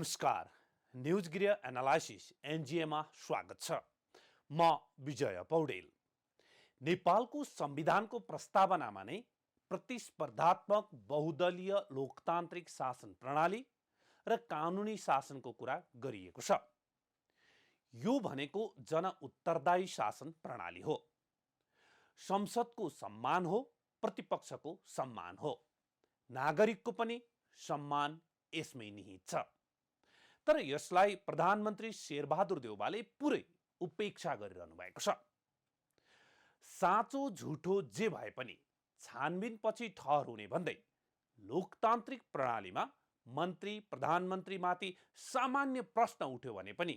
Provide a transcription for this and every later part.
नमस्कार। न्यूज गृह एनालाइसिस एनजिएमा स्वागत छ। म विजय पौडेल। नेपालको संविधानको प्रस्तावनामा नै प्रतिस्पर्धात्मक बहुदलीय लोकतान्त्रिक शासन प्रणाली र कानुनी शासनको कुरा गरिएको छ। यो भनेको जन उत्तरदायी शासन प्रणाली हो। संसदको सम्मान हो, प्रतिपक्षको सम्मान हो, नागरिकको पनि सम्मान यसमै निहित छ। तर यसलाई प्रधानमन्त्री शेरबहादुर देउवाले पुरै उपेक्षा गरिरहनु भएको छ। साँचो झुठो जे भए पनि छानबिनपछि ठहर हुने भन्दै लोकतान्त्रिक प्रणालीमा मन्त्री प्रधानमन्त्रीमाथि सामान्य प्रश्न उठ्यो भने पनि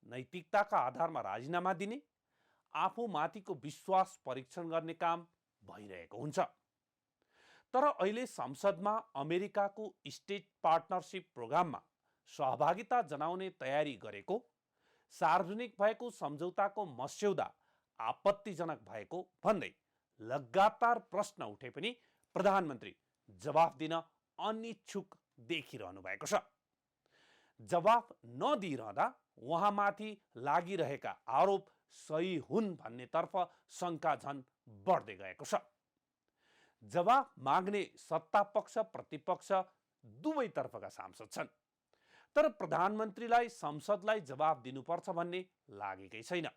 नैतिकताका आधारमा राजीनामा दिने, आफूमाथिको विश्वास परीक्षण गर्ने काम भइरहेको हुन्छ। तर अहिले संसदमा अमेरिकाको स्टेट पार्टनरशिप प्रोग्राममा सहभागिता जनाउने तयारी गरेको, सार्वजनिक भएको सम्झौताको मस्यौदा आपत्तिजनक भएको भन्दै लगातार प्रश्न उठे पनि प्रधानमन्त्री जवाफ दिन अनिच्छुक देखिरहनु भएको छ। जवाफ नदिइरहँदा उहाँमाथि लागिरहेका आरोप सही हुन् भन्नेतर्फ शङ्का झन बढ्दै गएको छ। जवाफ माग्ने सत्तापक्ष प्रतिपक्ष दुवैतर्फका सांसद छन्, तर प्रधानमन्त्रीलाई संसदलाई जवाफ दिनुपर्छ भन्ने लागेकै छैन।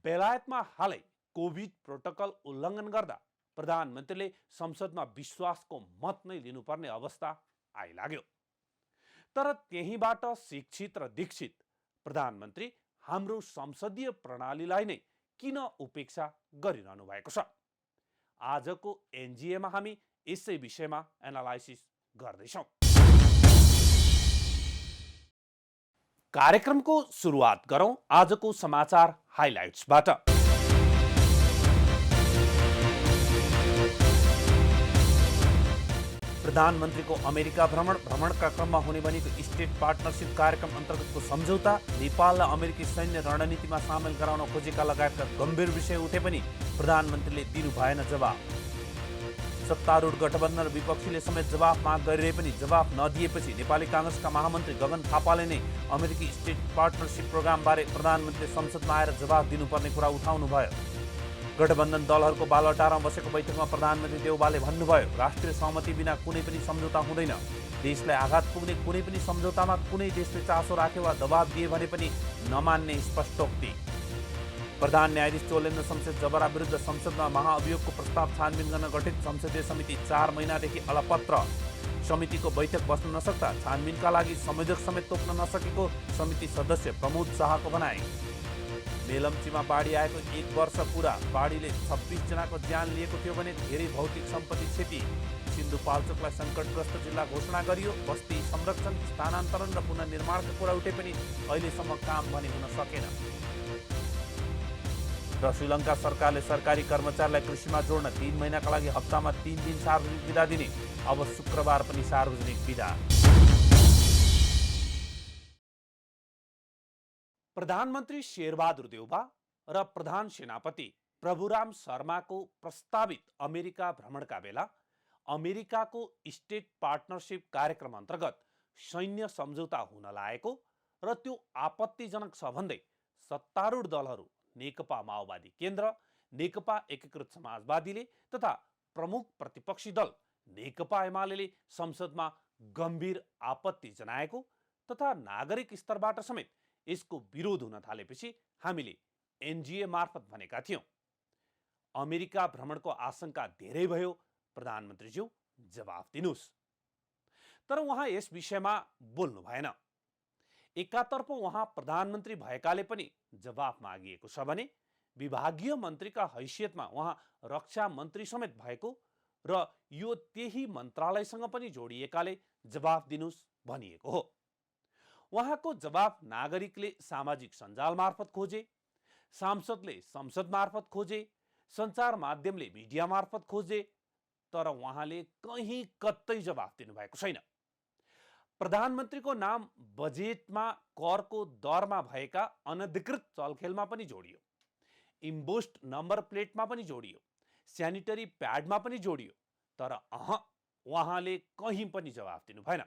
बेलायतमा हालै कोभिड प्रोटोकल उल्लङ्घन गर्दा प्रधानमन्त्रीले संसदमा विश्वासको मत नै लिनुपर्ने अवस्था आइलाग्यो। तर त्यहीँबाट शिक्षित र दीक्षित प्रधानमन्त्री हाम्रो संसदीय प्रणालीलाई नै किन उपेक्षा गरिरहनु भएको छ? आजको एनजिएमा हामी यसै विषयमा एनालाइसिस गर्दैछौँ। कार्यक्रमको सुरुवात गरौँ आजको समाचार हाइलाइट्सबाट। प्रधानमन्त्रीको अमेरिका भ्रमणका क्रममा हुने भनेको स्टेट पार्टनरशिप कार्यक्रम अन्तर्गतको सम्झौता, नेपाललाई अमेरिकी सैन्य रणनीतिमा सामेल गराउन खोजेका लगायतका गम्भीर विषय उठे पनि प्रधानमन्त्रीले दिनु भएन जवाफ। सत्तारूढ गठबन्धन र विपक्षीले समेत जवाफ माग गरिरहे पनि जवाफ नदिएपछि नेपाली काङ्ग्रेसका महामन्त्री गगन थापाले नै अमेरिकी स्टेट पार्टनरशिप प्रोग्रामबारे प्रधानमन्त्रीले संसदमा आएर जवाफ दिनुपर्ने कुरा उठाउनु भयो। गठबन्धन दलहरूको बालुवाटारमा बसेको बैठकमा प्रधानमन्त्री देउवाले भन्नुभयो, राष्ट्रिय सहमति बिना कुनै पनि सम्झौता हुँदैन। देशलाई आघात पुग्ने कुनै पनि सम्झौतामा कुनै देशले चासो राखे वा दबाब दिए भने पनि नमान्ने स्पष्टोक्ति। प्रधान न्यायाधीश चोलेन्द्र शमशेर जबरा विरुद्ध संसदमा महाअभियोगको प्रस्ताव छानबिन गर्न गठित संसदीय समिति 4 महिनादेखि अलपत्र। समितिको बैठक बस्न नसक्दा छानबिनका लागि संयोजक समेत तोक्न नसकेको समिति सदस्य प्रमोद शाहको भनाइ। मेलम्चीमा बाढी आएको 1 वर्ष पुरा, बाढीले 26 जनाको ज्यान लिएको थियो भने धेरै भौतिक सम्पत्ति क्षति। सिन्धुपाल्चोकलाई सङ्कटग्रस्त जिल्ला घोषणा गरियो। बस्ती संरक्षण, स्थानान्तरण र पुनर्निर्माणका कुरा उठे पनि अहिलेसम्म काम भने हुन सकेन। र श्रीलङ्का सरकारले सरकारी कर्मचारीलाई कृषिमा जोड्न 3 महिनाका लागि हप्तामा 3 दिन सार्वजनिक बिदा दिने। अब शुक्रबार पनि सार्वजनिक बिदा। प्रधानमन्त्री शेरबहादुर देउवा र प्रधान सेनापति प्रभुराम शर्माको प्रस्तावित अमेरिका भ्रमणका बेला अमेरिकाको स्टेट पार्टनरशिप कार्यक्रम अन्तर्गत सैन्य सम्झौता हुन लागेको र त्यो आपत्तिजनक छ भन्दै सत्तारूढ दलहरू नेकपा माओवादी केन्द्र, नेकपा एकीकृत समाजवादीले तथा प्रमुख प्रतिपक्षी दल नेकपा एमाले संसदमा गम्भीर आपत्ति जनाएको तथा नागरिक स्तरबाट समेत यसको विरोध हुन थालेपछि हामीले एनजिए मार्फत भनेका थियौँ, अमेरिका भ्रमणको आशंका धेरै भयो, प्रधानमन्त्रीज्यू जवाफ दिनुस्। तर उहाँ यस विषयमा बोल्नु भएन। एकातर्फ उहाँ प्रधानमन्त्री भएकाले पनि जवाफ मागिएको छ भने विभागीय मन्त्रीका हैसियतमा उहाँ रक्षा मन्त्री समेत भएको र यो त्यही मन्त्रालयसँग पनि जोडिएकाले जवाफ दिनुस् भनिएको हो। उहाँको जवाफ नागरिकले सामाजिक सञ्जाल मार्फत खोजे, सांसदले संसद मार्फत खोजे, सञ्चार माध्यमले मिडिया मार्फत खोजे, तर उहाँले कहीँ कतै जवाफ दिनुभएको छैन। प्रधानमन्त्रीको नाम बजेटमा करको दरमा भएका अनधिकृत चलखेलमा पनि जोडियो, इम्बोस्ड नम्बर प्लेटमा पनि जोडियो, स्यानिटरी प्याडमा पनि जोडियो, तर उहाँले कहीँ पनि जवाफ दिनु भएन।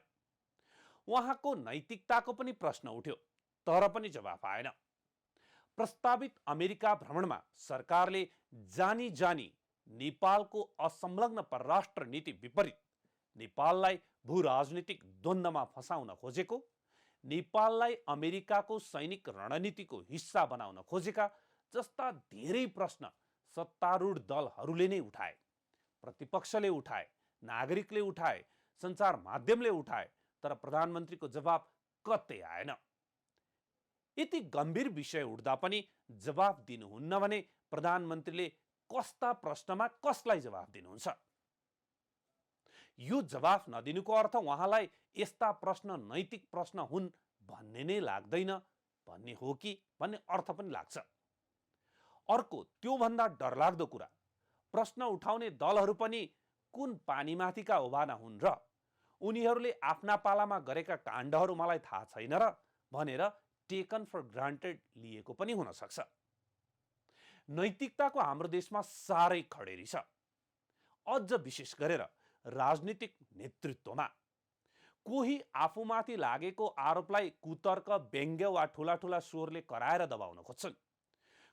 उहाँको नैतिकताको पनि प्रश्न उठ्यो, तर पनि जवाफ आएन। प्रस्तावित अमेरिका भ्रमणमा सरकारले जानी जानी नेपालको असंलग्न परराष्ट्र नीति विपरीत नेपाललाई भू राजनीतिक द्वन्द्वमा फसाउन खोजेको, नेपाललाई अमेरिकाको सैनिक रणनीतिको हिस्सा बनाउन खोजेका जस्ता धेरै प्रश्न सत्तारूढ दलहरूले नै उठाए, प्रतिपक्षले उठाए, नागरिकले उठाए, सञ्चार माध्यमले उठाए, तर प्रधानमन्त्रीको जवाब कतै आएन। यति गम्भीर विषय उठ्दा पनि जवाफ दिनुहुन्न भने प्रधानमन्त्रीले कस्ता प्रश्नमा कसलाई जवाफ दिनुहुन्छ? यो जवाफ नदिनुको अर्थ उहाँलाई यस्ता प्रश्न नैतिक प्रश्न हुन् भन्ने नै लाग्दैन भन्ने हो कि भन्ने अर्थ पनि लाग्छ। अर्को त्योभन्दा डरलाग्दो कुरा, प्रश्न उठाउने दलहरू पनि कुन पानीमाथिका ओभाना हुन् र उनीहरूले आफ्ना पालामा गरेका काण्डहरू मलाई थाहा छैन र भनेर टेकन फर ग्रान्टेड लिएको पनि हुन सक्छ। नैतिकताको हाम्रो देशमा साह्रै खडेरी छ, अझ विशेष गरेर राजनीतिक नेतृत्वमा। कोही आफूमाथि लागेको आरोपलाई कुतर्क, व्यङ्ग्य वा ठूला ठूला स्वरले कराएर दबाउन खोज्छन्,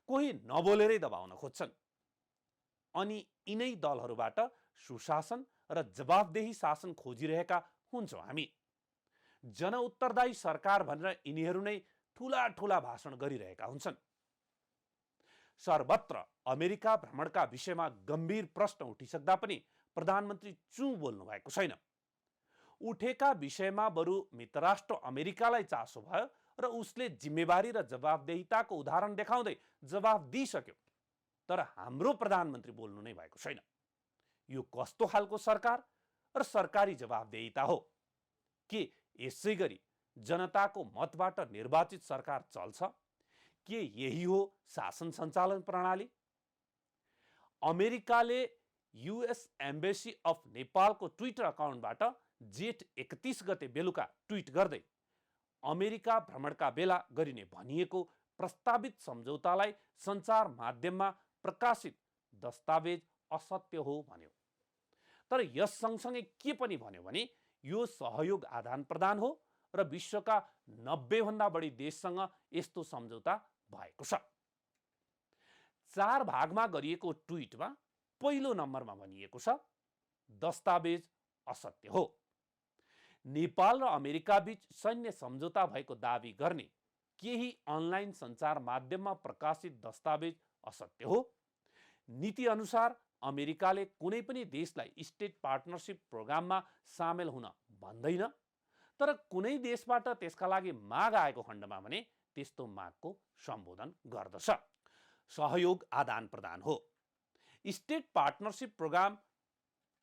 कोही नबोलेरै दबाउन खोज्छन्। अनि यिनै दलहरूबाट सुशासन र जवाफदेही शासन खोजिरहेका हुन्छौँ हामी। जनउत्तरदायी सरकार भनेर यिनीहरू नै ठूला ठूला भाषण गरिरहेका हुन्छन्। सर्वत्र अमेरिका भ्रमणका विषयमा गम्भीर प्रश्न उठिसक्दा पनि प्रधानमन्त्री चुँ बोल्नु भएको छैन। उठेका विषयमा बरु मित्रराष्ट्र अमेरिकालाई चासो भयो र उसले जिम्मेवारी र जवाफदेहिताको उदाहरण देखाउँदै जवाफ दिइसक्यो, तर हाम्रो प्रधानमन्त्री बोल्नु नै भएको छैन। यो कस्तो खालको सरकार र सरकारी जवाफदेहिता हो? के यसै गरी जनताको मतबाट निर्वाचित सरकार चल्छ? के यही हो शासन सञ्चालन प्रणाली? अमेरिकाले युएस एम्बेसी अफ नेपालको ट्विटर अकाउन्टबाट जेठ 31 गते बेलुका ट्विट गर्दै अमेरिका भ्रमणका बेला गरिने भनिएको प्रस्तावित सम्झौतालाई सञ्चार माध्यममा प्रकाशित दस्तावेज असत्य हो भन्यो। तर यस सँगसँगै के पनि भन्यो भने यो सहयोग आदान प्रदान हो र विश्वका 90 भन्दा बढी देशसँग यस्तो सम्झौता भएको छ। 4 भागमा गरिएको ट्विटमा पहिलो नम्बरमा भनिएको छ, दस्तावेज असत्य हो। नेपाल र अमेरिका बीच सैन्य सम्झौता भएको दावी गर्ने केही अनलाइन सञ्चार माध्यममा प्रकाशित दस्तावेज असत्य हो। नीति अनुसार अमेरिकाले कुनै पनि देशलाई स्टेट पार्टनरशिप प्रोग्राममा सामेल हुन भन्दैन, तर कुनै देशबाट त्यसका लागि माग आएको खण्डमा भने त्यस्तो मागको सम्बोधन गर्दछ। सहयोग आदान प्रदान हो। स्टेट पार्टनरशिप प्रोग्राम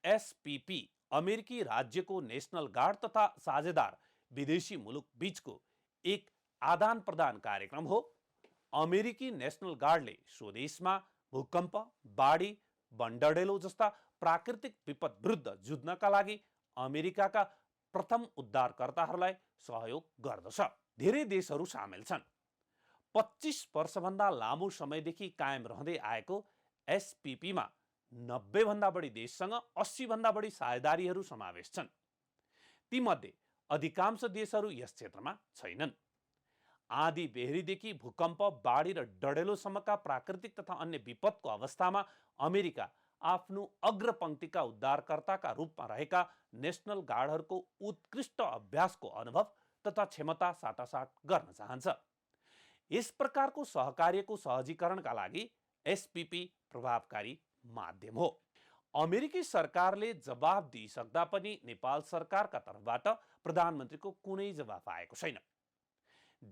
एसपीपी अमेरिकी राज्यको नेशनल गार्ड तथा साझेदार विदेशी मुलुक बीचको एक आदान प्रदान कार्यक्रम हो। अमेरिकी नेशनल गार्डले स्वदेशमा भूकम्प, बाढी, बन्डडेलो जस्ता प्राकृतिक विपद विरुद्ध जुझ्नका लागि अमेरिकाका प्रथम उद्धारकर्ताहरूलाई सहयोग गर्दछ। धेरै देशहरू सामेल छन्। 25 वर्षभन्दा लामो समयदेखि कायम रहँदै आएको एसपीपीमा 90 भन्दा बढी देशसँग 80 भन्दा बढी साझेदारीहरू समावेश छन्। तीमध्ये अधिकांश देशहरू यस क्षेत्रमा छैनन्। आँधी बेहरीदेखि भूकम्प, बाढी र डडेलोसम्मका प्राकृतिक तथा अन्य विपदको अवस्थामा अमेरिका आफ्नो अग्रपङ्क्तिका उद्धारकर्ताका रूपमा रहेका नेशनल गार्डहरूको उत्कृष्ट अभ्यासको अनुभव तथा क्षमता साटासाट गर्न चाहन्छ। यस प्रकारको सहकार्यको सहजीकरणका लागि एसपीपी प्रभावकारी माध्यम हो। अमेरिकी सरकारले जवाफ दिइसक्दा पनि नेपाल सरकारका तर्फबाट प्रधानमन्त्रीको कुनै जवाफ आएको छैन।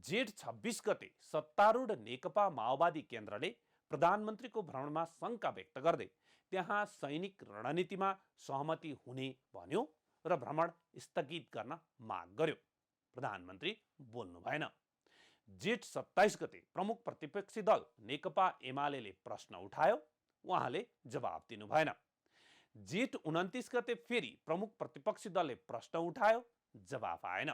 जेठ 26 गते सत्तारूढ नेकपा माओवादी केन्द्रले प्रधानमन्त्रीको भ्रमणमा शङ्का व्यक्त गर्दै त्यहाँ सैनिक रणनीतिमा सहमति हुने भन्यो र भ्रमण स्थगित गर्न माग गर्यो। प्रधानमन्त्री बोल्नु भएन। जेठ 27 गते प्रमुख प्रतिपक्षी दल नेकपा एमाले प्रश्न उठायो, उहाँले जवाफ दिनु भएन। जेठ 29 गते फेरि प्रमुख प्रतिपक्षी दलले प्रश्न उठायो, जवाफ आएन।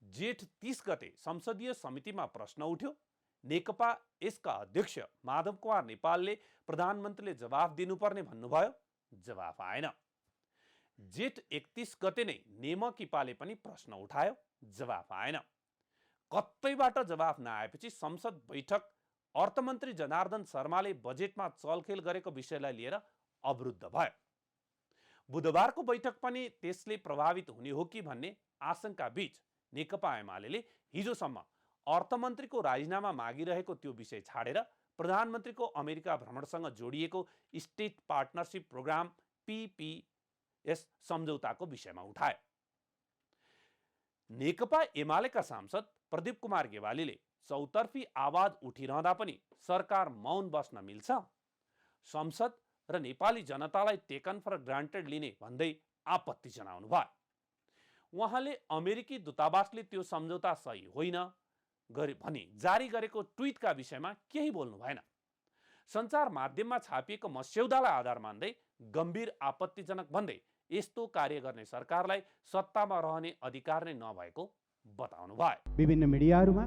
जेठ 30 गते संसदीय समितिमा प्रश्न उठ्यो। नेकपा यसका अध्यक्ष माधव कुमार नेपालले प्रधानमन्त्रीले जवाफ दिनुपर्ने भन्नुभयो, जवाफ आएन। जेठ 31 गते नै नेमकिपाले पनि प्रश्न उठायो, जवाफ आएन। कतैबाट जवाफ नआएपछि संसद बैठक अर्थमन्त्री जनार्दन शर्माले बजेटमा चलखेल गरेको विषयलाई लिएर अवरुद्ध भयो। बुधबारको बैठक पनि त्यसले प्रभावित हुने हो कि भन्ने आशंका बीच नेकपा एमाले हिजोसम्म अर्थमन्त्रीको राजीनामा मागिरहेको त्यो विषय छाडेर प्रधानमन्त्रीको अमेरिका भ्रमणसँग जोडिएको स्टेट पार्टनरशिप प्रोग्राम PPS सम्झौताको विषयमा उठायो। नेकपा एमालेका सांसद प्रदीप कुमार गेवालीले चौतर्फी आवाज उठिरहँदा पनि सरकार मौन बस्न मिल्छ, संसद र नेपाली जनतालाई टेकन फर ग्रान्टेड लिने भन्दै आपत्ति जनाउनु भयो। उहाँले अमेरिकी दूतावासले त्यो सम्झौता सही होइन भनी जारी गरेको ट्विटका विषयमा केही बोल्नु भएन। सञ्चार माध्यममा छापिएको मस्यौदालाई आधार मान्दै गम्भीर आपत्तिजनक भन्दै यस्तो कार्य गर्ने सरकारलाई सत्तामा रहने अधिकार नै नभएको बताउनु भयो। विभिन्न मिडियाहरूमा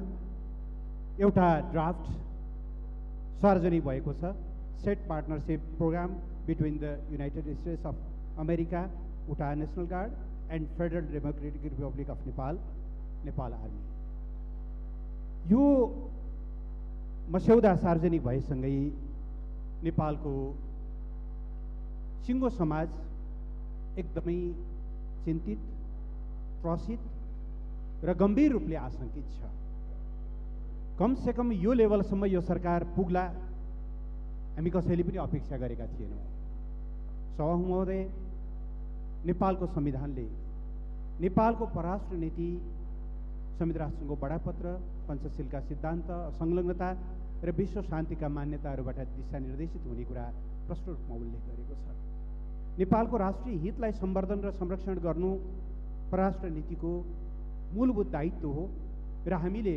एउटा ड्राफ्ट सार्वजनिक भएको छ, State Partnership Program between the United States of America, Utah National Guard and Federal Democratic Republic of Nepal, Nepal Army. यो मस्यौदा सार्वजनिक भएसँगै नेपालको सिङ्गो समाज एकदमै चिन्तित, त्रसित र गम्भीर रूपले आशंकित छ। कमसेकम यो लेभलसम्म यो सरकार पुग्ला हामी कसैले पनि अपेक्षा गरेका थिएनौँ। सभामुख महोदय, नेपालको संविधानले नेपालको परराष्ट्र नीति, संयुक्त राष्ट्रसङ्घको बडापत्र, पञ्चशीलका सिद्धान्त, संलग्नता र विश्व शान्तिका मान्यताहरूबाट दिशानिर्देशित हुने कुरा प्रष्ट रूपमा उल्लेख गरेको छ। नेपालको राष्ट्रिय हितलाई सम्वर्धन र संरक्षण गर्नु परराष्ट्र नीतिको मूलभूत दायित्व हो र हामीले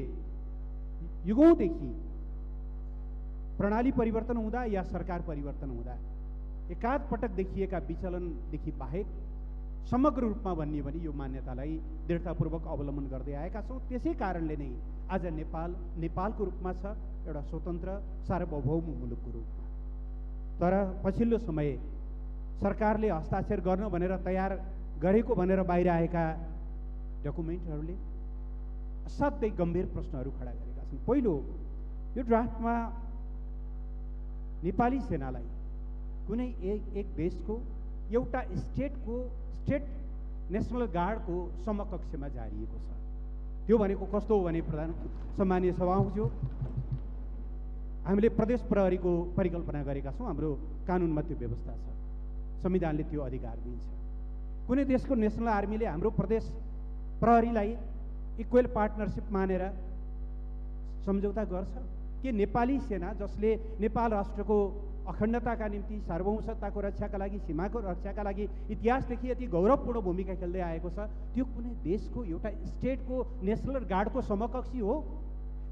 युगौँदेखि प्रणाली परिवर्तन हुँदा या सरकार परिवर्तन हुँदा एकाध पटक देखिएका विचलनदेखि बाहेक समग्र रूपमा भन्ने भने यो मान्यतालाई दृढतापूर्वक अवलम्बन गर्दै आएका छौँ। त्यसै कारणले नै आज नेपाल नेपालको रूपमा छ, एउटा स्वतन्त्र सार्वभौम मुलुकको रूपमा। तर पछिल्लो समय सरकारले हस्ताक्षर गर्न भनेर तयार गरेको भनेर बाहिर आएका डकुमेन्टहरूले असाध्यै गम्भीर प्रश्नहरू खडा गरेका छन्। पहिलो, यो ड्राफ्टमा नेपाली सेनालाई कुनै एक देशको एउटा स्टेट नेसनल गार्डको समकक्षमा झारिएको छ। त्यो भनेको कस्तो हो भने सम्मानीय सभामुखज्यू, हामीले प्रदेश प्रहरीको परिकल्पना गरेका छौँ। हाम्रो कानुनमा त्यो व्यवस्था छ, संविधानले त्यो अधिकार दिन्छ। कुनै देशको नेसनल आर्मीले हाम्रो प्रदेश प्रहरीलाई इक्वल पार्टनरसिप मानेर सम्झौता गर्छ कि नेपाली सेना, जसले नेपाल राष्ट्रको अखण्डताका निम्ति, सार्वभौमसत्ताको रक्षाका लागि, सीमाको रक्षाका लागि इतिहासदेखि यति गौरवपूर्ण भूमिका खेल्दै आएको छ, त्यो कुनै देशको एउटा स्टेटको नेसनल गार्डको समकक्षी हो?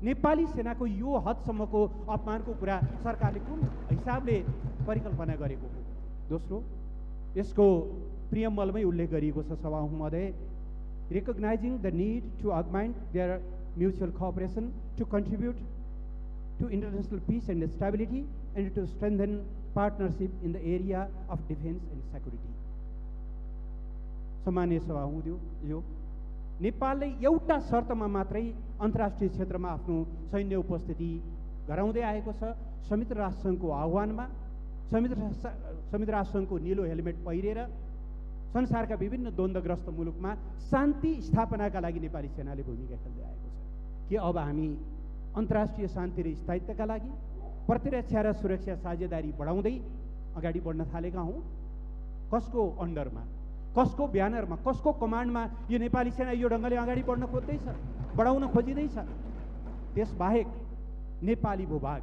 नेपाली सेनाको यो हदसम्मको अपमानको कुरा सरकारले कुन हिसाबले परिकल्पना गरेको हो? दोस्रो, यसको प्रियम्बलमै उल्लेख गरिएको छ, सभामुख महोदय, recognizing the need to augment their mutual cooperation to contribute to international peace and stability and to strengthen partnership in the area of defense and security. सम्मानीय सभामुखज्यू, नेपालले एउटा शर्तमा मात्रै अन्तर्राष्ट्रिय क्षेत्रमा आफ्नो सैन्य उपस्थिति गराउँदै आएको छ। संयुक्त राष्ट्रसङ्घको आह्वानमा संयुक्त राष्ट्रसङ्घको निलो हेलमेट पहिरेर संसारका विभिन्न द्वन्द्वग्रस्त मुलुकमा शान्ति स्थापनाका लागि नेपाली सेनाले भूमिका खेल्दै आएको छ। के अब हामी अन्तर्राष्ट्रिय शान्ति र स्थायित्वका लागि प्रतिरक्षा र सुरक्षा साझेदारी बढाउँदै अगाडि बढ्न थालेका हौँ? कसको अन्डरमा, कसको ब्यानरमा, कसको कमान्डमा यो नेपाली सेना यो ढङ्गले अगाडि बढ्न खोज्दैछ, बढाउन खोजिँदैछ? त्यसबाहेक नेपाली भूभाग,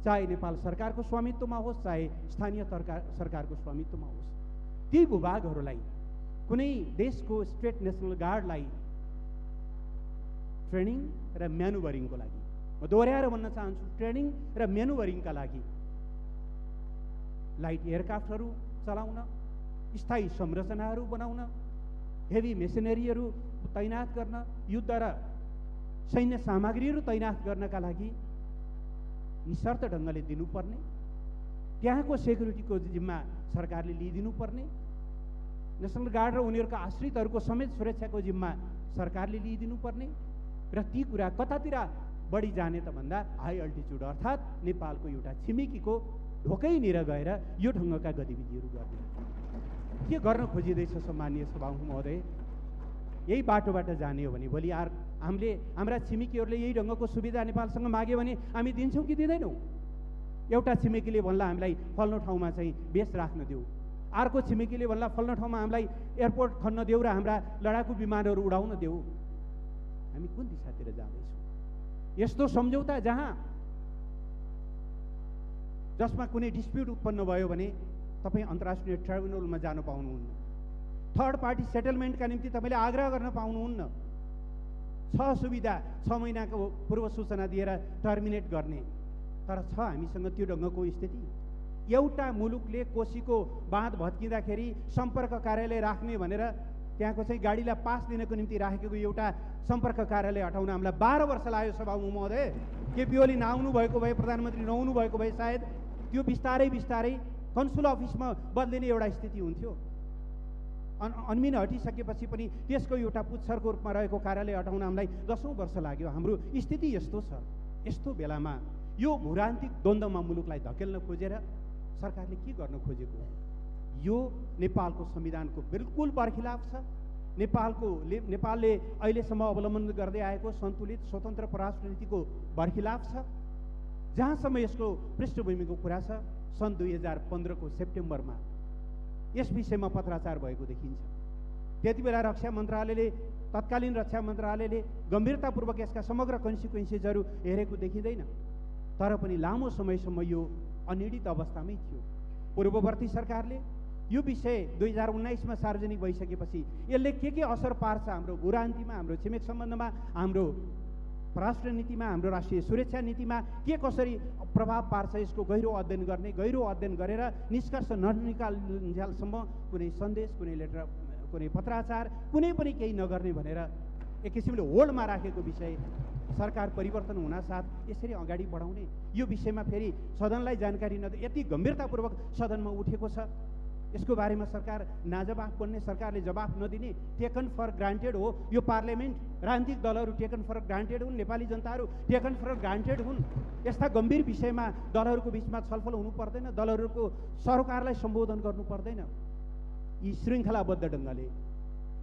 चाहे नेपाल सरकारको स्वामित्वमा होस्, चाहे स्थानीय सरकारको स्वामित्वमा होस्, ती भूभागहरूलाई कुनै देशको स्टेट नेसनल गार्डलाई ट्रेनिङ र म्यानुभरिङको लागि, म दोहोऱ्याएर भन्न चाहन्छु, ट्रेनिङ र म्यानुभरिङका लागि लाइट एयरक्राफ्टहरू चलाउन, स्थायी संरचनाहरू बनाउन, हेभी मेसिनरीहरू तैनात गर्न, युद्ध र सैन्य सामग्रीहरू तैनात गर्नका लागि निशर्त ढङ्गले दिनुपर्ने, त्यहाँको सेक्युरिटीको जिम्मा सरकारले लिइदिनुपर्ने नेसनल गार्ड र उनीहरूका आश्रितहरूको समेत सुरक्षाको जिम्मा सरकारले लिइदिनुपर्ने र ती कुरा कतातिर बढी जाने त भन्दा हाई अल्टिच्युड अर्थात् नेपालको एउटा छिमेकीको ढोकैनिर गएर यो ढङ्गका गतिविधिहरू गर्ने के गर्न खोजिँदैछ सम्मानीय सभामुख महोदय? यही बाटोबाट जाने हो भने भोलि हामीले हाम्रा छिमेकीहरूले यही ढङ्गको सुविधा नेपालसँग माग्यो भने हामी दिन्छौँ कि दिँदैनौँ? एउटा छिमेकीले भन्ला हामीलाई फल्लो ठाउँमा चाहिँ बेस राख्न देऊ, अर्को छिमेकीले भन्ला फल्लो ठाउँमा हामीलाई एयरपोर्ट खन्न देऊ र हाम्रा लडाकु विमानहरू उडाउन देऊ। हामी कुन दिशातिर जाँदैछौँ? यस्तो सम्झौता जसमा कुनै डिस्प्युट उत्पन्न भयो भने तपाईँ अन्तर्राष्ट्रिय ट्राइब्युनलमा जान पाउनुहुन्न। थर्ड पार्टी सेटलमेन्टका निम्ति तपाईँले आग्रह गर्न पाउनुहुन्न। सुविधा 6 महिनाको पूर्व सूचना दिएर टर्मिनेट गर्ने, तर हामीसँग त्यो ढङ्गको स्थिति। एउटा मुलुकले कोसीको बाँध भत्किँदाखेरि सम्पर्क कार्यालय राख्ने भनेर त्यहाँको चाहिँ गाडीलाई पास दिनको निम्ति राखेको एउटा सम्पर्क कार्यालय हटाउन हामीलाई 12 वर्ष लाग्यो सभामुख महोदय। केपी ओली नआउनु भएको भए, प्रधानमन्त्री नहुनु भएको भए सायद त्यो बिस्तारै बिस्तारै कन्सुल अफिसमा बदलिने एउटा स्थिति हुन्थ्यो। अनमिन हटिसकेपछि पनि त्यसको एउटा पुच्छरको रूपमा रहेको कार्यालय हटाउन हामीलाई 10औं वर्ष लाग्यो। हाम्रो स्थिति यस्तो छ। यस्तो बेलामा यो भूरान्तिक द्वन्द्वमा मुलुकलाई धकेल्न खोजेर सरकारले के गर्न खोजेको? यो नेपालको संविधानको बिल्कुल बरखिलाफ छ। नेपालले अहिलेसम्म अवलम्बन गर्दै आएको सन्तुलित स्वतन्त्र परराष्ट्र नीतिको बरखिलाफ छ। जहाँसम्म यसको पृष्ठभूमिको कुरा छ, सन् 2015 को सेप्टेम्बरमा यस विषयमा पत्राचार भएको देखिन्छ। त्यति बेला तत्कालीन रक्षा मन्त्रालयले गम्भीरतापूर्वक यसका समग्र कन्सिक्वेन्सेसहरू हेरेको देखिँदैन। तर पनि लामो समयसम्म यो अनिर्णित अवस्थामै थियो। पूर्ववर्ती सरकारले यो विषय 2019मा सार्वजनिक भइसकेपछि यसले के असर पार्छ हाम्रो भूरान्तिमा, हाम्रो छिमेक सम्बन्धमा, हाम्रो परराष्ट्र नीतिमा, हाम्रो राष्ट्रिय सुरक्षा नीतिमा के कसरी प्रभाव पार्छ, यसको गहिरो अध्ययन गरेर निष्कर्ष ननिकाल्नुन्जेलसम्म कुनै सन्देश, कुनै लेटर, कुनै पत्राचार, कुनै पनि केही नगर्ने भनेर एक किसिमले होल्डमा राखेको विषय सरकार परिवर्तन हुनासाथ यसरी अगाडि बढाउने, यो विषयमा फेरि सदनलाई जानकारी नदिए यति गम्भीरतापूर्वक सदनमा उठेको छ। यसको बारेमा सरकार नाजवाफ बन्ने, सरकारले जवाफ नदिने, टेकन फर ग्रान्टेड हो यो पार्लियामेन्ट। राजनीतिक दलहरू टेकन फर ग्रान्टेड हुन्, नेपाली जनताहरू टेकन फर ग्रान्टेड हुन्। यस्ता गम्भीर विषयमा दलहरूको बिचमा छलफल हुनु पर्दैन, दलहरूको सरकारलाई सम्बोधन गर्नु पर्दैन। यी श्रृङ्खलाबद्ध ढङ्गले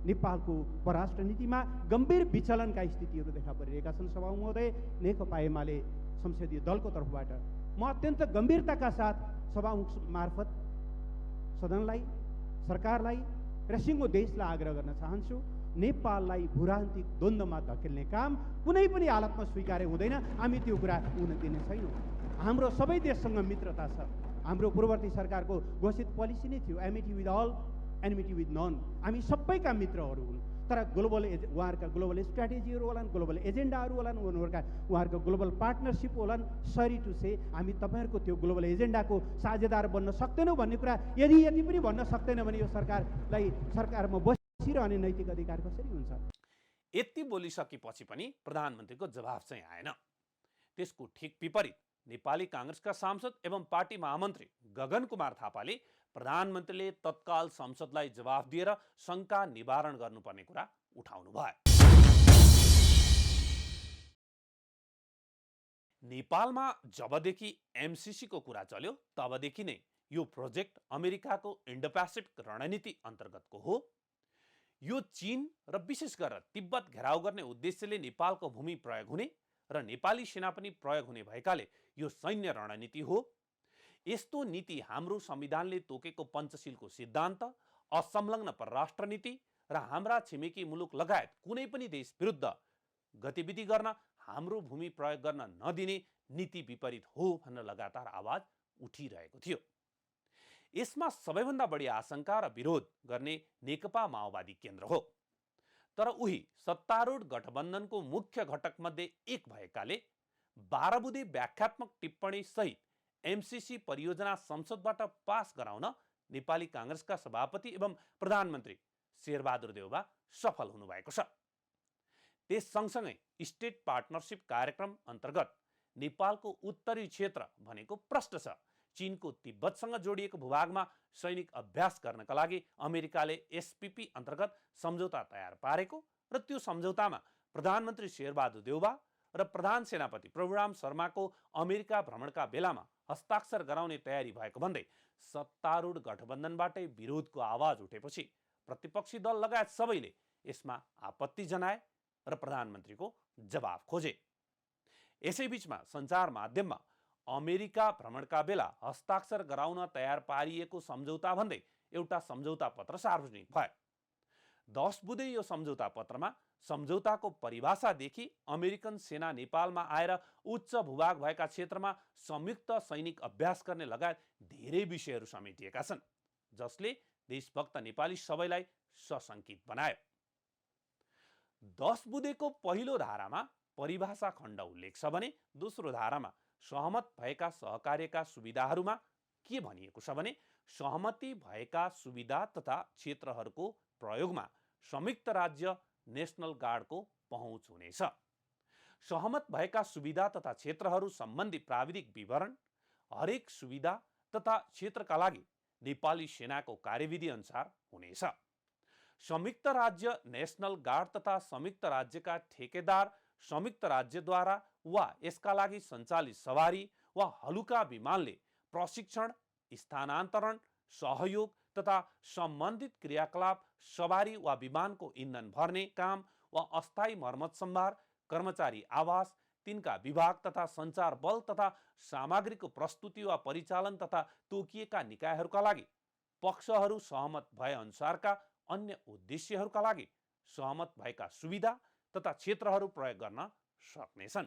नेपालको परराष्ट्र नीतिमा गम्भीर विचलनका स्थितिहरू देखा परिरहेका छन्। सभामुख महोदय, नेकपा एमाले संसदीय दलको तर्फबाट म अत्यन्त गम्भीरताका साथ सभामुख मार्फत सदनलाई, सरकारलाई र सिङ्गो देशलाई आग्रह गर्न चाहन्छु, नेपाललाई भूरान्तिक द्वन्द्वमा धकेल्ने काम कुनै पनि हालतमा स्वीकार्य हुँदैन। हामी त्यो कुरा हुन दिने छैनौँ। हाम्रो सबै देशसँग मित्रता छ। हाम्रो पूर्ववर्ती सरकारको घोषित पोलिसी नै थियो, amity with all, enmity with none. हामी सबैका मित्रहरू हुन्, तर उहाँहरूका ग्लोबल स्ट्राटेजीहरू होलान्, ग्लोबल एजेन्डाहरू होलान्, उहाँहरूको ग्लोबल पार्टनरसिप होलान्। सरी टु से हामी तपाईँहरूको त्यो ग्लोबल एजेन्डाको साझेदार बन्न सक्दैनौँ भन्ने कुरा यदि पनि भन्न सक्दैन भने यो सरकारमा बसिरहने नैतिक अधिकार कसरी हुन्छ? यति बोलिसकेपछि पनि प्रधानमन्त्रीको जवाफ चाहिँ आएन। त्यसको ठिक विपरीत नेपाली काङ्ग्रेसका सांसद एवं पार्टी महामन्त्री गगन कुमार थापाले प्रधानमन्त्रीले तत्काल संसदलाई जवाफ दिएर शङ्का निवारण गर्नुपर्ने कुरा उठाउनु भयो। नेपालमा जबदेखि एमसीसी को कुरा चल्यो तबदेखि नै यो प्रोजेक्ट अमेरिकाको इन्डो पेसिफिक रणनीति अन्तर्गतको हो। यो चीन र विशेष गरेर तिब्बत घेराउ गर्ने उद्देश्यले नेपालको भूमि प्रयोग हुने र नेपाली सेना पनि प्रयोग हुने भएकाले यो सैन्य रणनीति हो। यस्तो नीति हाम्रो संविधानले तोकेको पञ्चशीलको सिद्धान्त, असंलग्न परराष्ट्र नीति र हाम्रा छिमेकी मुलुक लगायत कुनै पनि देश विरुद्ध गतिविधि गर्न, हाम्रो भूमि प्रयोग गर्न नदिने नीति विपरीत हो भनेर लगातार आवाज उठिरहेको थियो। यसमा सबैभन्दा बढी आशंका र विरोध गर्ने नेकपा माओवादी केन्द्र हो। तर उही सत्तारूढ गठबन्धनको मुख्य घटक मध्ये एक भएकाले 12 बुँदे व्याख्यात्मक टिप्पणी सहित एमसीसी परियोजना संसदबाट पास गराउन नेपाली काङ्ग्रेसका सभापति एवं प्रधानमन्त्री शेरबहादुर देउबा सफल हुनुभएको छ। त्यस सँगसँगै स्टेट पार्टनरशिप कार्यक्रम अन्तर्गत नेपालको उत्तरी क्षेत्र भनेको प्रष्ट छ। चीनको तिब्बतसँग जोडिएको भूभागमा सैनिक अभ्यास गर्नका लागि अमेरिकाले एसपीपी अन्तर्गत सम्झौता तयार पारेको र त्यो सम्झौतामा प्रधानमन्त्री शेरबहादुर देउबा र प्रधान सेनापति प्रभुराम शर्माको अमेरिका भ्रमणका बेलामा हस्ताक्षर गराउने तयारी भएको भन्दै सत्तारूढ गठबन्धनबाटै विरोधको आवाज उठेपछि प्रतिपक्षी दल लगायत सबैले यसमा आपत्ति जनाए र प्रधानमन्त्रीको जवाफ खोजे। यसैबीचमा सञ्चार माध्यममा अमेरिका भ्रमणका बेला हस्ताक्षर गराउन तयार पारिएको सम्झौता भन्दै एउटा सम्झौता पत्र सार्वजनिक भयो। 10 बुँदे यो सम्झौता पत्रमा सम्झौताको परिभाषादेखि अमेरिकन सेना नेपालमा आएर उच्च भूभाग भएका क्षेत्रमा संयुक्त सैनिक अभ्यास गर्ने लगायत धेरै विषयहरू समेटिएका छन्, जसले देशभक्त नेपाली सबैलाई सशङ्कित बनायो। 10 बुँदेको पहिलो धारामा परिभाषा खण्ड उल्लेख छ भने दोस्रो धारामा सहमत भएका सहकार्यका सुविधाहरूमा के भनिएको छ भने सहमति भएका सुविधा तथा क्षेत्रहरूको प्रयोगमा संयुक्त राज्य नेशनल गार्डको पहुँच हुनेछ। सहमत भएका सुविधा तथा क्षेत्रहरू सम्बन्धी प्राविधिक विवरण हरेक सुविधा तथा क्षेत्रका लागि नेपाली सेनाको कार्यविधि अनुसार हुनेछ। संयुक्त राज्य नेशनल गार्ड तथा संयुक्त राज्यका ठेकेदार संयुक्त राज्यद्वारा वा यसका लागि सञ्चालित सवारी वा हलुका विमानले प्रशिक्षण, स्थानान्तरण, सहयोग तथा सम्बन्धित क्रियाकलाप, सवारी वा विमानको इन्धन भर्ने काम वा अस्थायी मर्मत सम्भार, कर्मचारी आवास, तिनका विभाग तथा सञ्चार बल तथा सामग्रीको प्रस्तुति वा परिचालन तथा तोकिएका निकायहरूका लागि पक्षहरू सहमत भए अनुसारका अन्य उद्देश्यहरूका लागि सहमत भएका सुविधा तथा क्षेत्रहरू प्रयोग गर्न सक्नेछन्।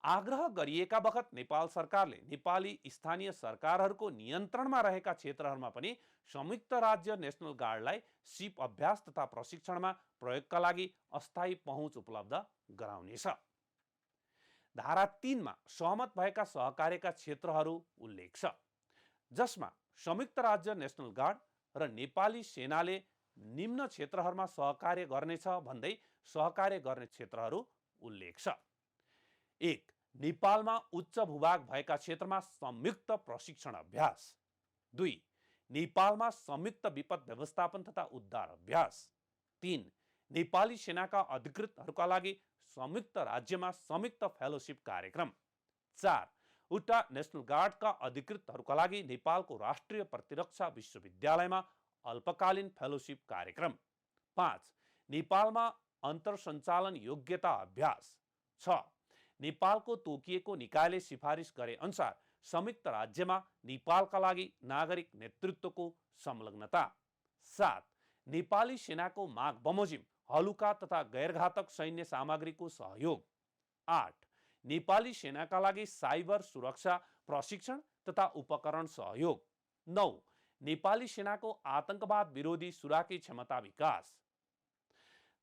आग्रह गरिएका बखत नेपाल सरकारले नेपाली स्थानीय सरकारहरूको नियन्त्रणमा रहेका क्षेत्रहरूमा पनि संयुक्त राज्य नेशनल गार्डलाई सिप अभ्यास तथा प्रशिक्षणमा प्रयोगका लागि अस्थायी पहुँच उपलब्ध गराउनेछ। धारा 3 मा सहमत भएका सहकार्यका क्षेत्रहरू उल्लेख छ, जसमा संयुक्त राज्य नेशनल गार्ड र नेपाली सेनाले निम्न क्षेत्रहरूमा सहकार्य गर्नेछ भन्दै सहकार्य गर्ने क्षेत्रहरू उल्लेख छ। 1. नेपालमा उच्च भूभाग भएका क्षेत्रमा संयुक्त प्रशिक्षण अभ्यास। 2. नेपालमा संयुक्त विपद व्यवस्थापन तथा उद्धार अभ्यास। 3. नेपाली सेनाका अधिकृतहरूका लागि संयुक्त राज्यमा संयुक्त फेलोशिप कार्यक्रम। 4. उता नेशनल गार्डका अधिकृतहरूका लागि नेपालको राष्ट्रिय प्रतिरक्षा विश्वविद्यालयमा अल्पकालीन फेलोशिप कार्यक्रम। 5. नेपालमा अन्तर्सञ्चालन योग्यता अभ्यास। 6. नेपालको तोकिएको निकायले सिफारिस गरे अनुसार संयुक्त राज्यमा नेपालका लागि नागरिक नेतृत्वको संलग्नता। 7. नेपाली सेनाको माग बमोजिम हलुका तथा गैरघातक सैन्य सामग्रीको सहयोग। 8. नेपाली सेनाका लागि साइबर सुरक्षा प्रशिक्षण तथा उपकरण सहयोग। 9. नेपाली सेनाको आतंकवाद विरोधी सुराकी क्षमता विकास।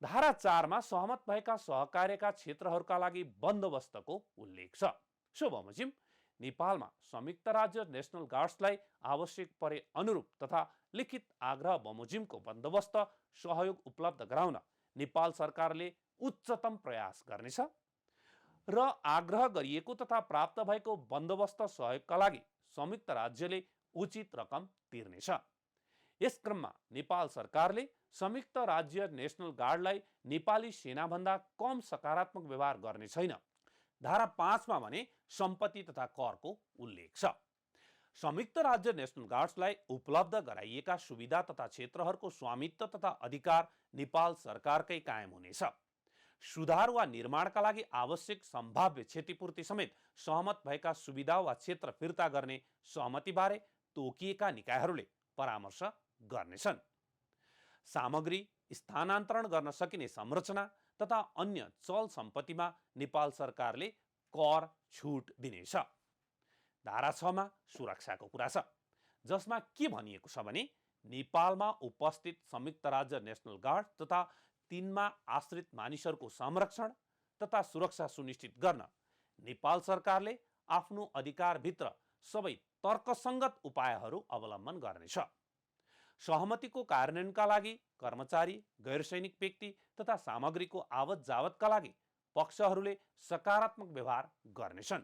धारा 4 मा सहमत भएका सहकार्यका क्षेत्रहरूका लागि बन्दोबस्तको उल्लेख छ। सो बमोजिम नेपालमा संयुक्त राज्य नेशनल गार्ड्सलाई आवश्यक परे अनुरूप तथा लिखित आग्रह बमोजिमको बन्दोबस्त सहयोग उपलब्ध गराउन नेपाल सरकारले उच्चतम प्रयास गर्नेछ र आग्रह गरिएको तथा प्राप्त भएको बन्दोबस्त सहयोगका लागि संयुक्त राज्यले उचित रकम तिर्नेछ। यस क्रममा नेपाल सरकारले संयुक्त राज्य नेशनल गार्डलाई नेपाली सेनाभन्दा कम सकारात्मक व्यवहार गर्ने छैन। धारा 5 मा भने सम्पत्ति तथा करको उल्लेख छ। संयुक्त राज्य नेशनल गार्ड्सलाई उपलब्ध गराइएका सुविधा तथा क्षेत्रहरूको स्वामित्व तथा अधिकार नेपाल सरकारकै कायम हुनेछ। सुधार वा निर्माणका लागि आवश्यक सम्भाव्य क्षतिपूर्ति समेत सहमत भएका सुविधा वा क्षेत्र फिर्ता गर्ने सहमतिबारे तोकिएका निकायहरूले परामर्श गर्नेछन्। सामग्री स्थानान्तरण गर्न सकिने संरचना तथा अन्य चल सम्पत्तिमा नेपाल सरकारले कर छुट दिनेछ। धारा 6 मा सुरक्षाको कुरा छ, जसमा के भनिएको छ भने नेपालमा उपस्थित संयुक्त राज्य नेशनल गार्ड तथा तिनमा आश्रित मानिसहरूको संरक्षण तथा सुरक्षा सुनिश्चित गर्न नेपाल सरकारले आफ्नो अधिकारभित्र सबै तर्कसङ्गत उपायहरू अवलम्बन गर्नेछ। सहमतिको कार्यान्वयनका लागि कर्मचारी, गैरसैनिक व्यक्ति तथा सामग्रीको आवत जावतका लागि पक्षहरूले सकारात्मक व्यवहार गर्नेछन्।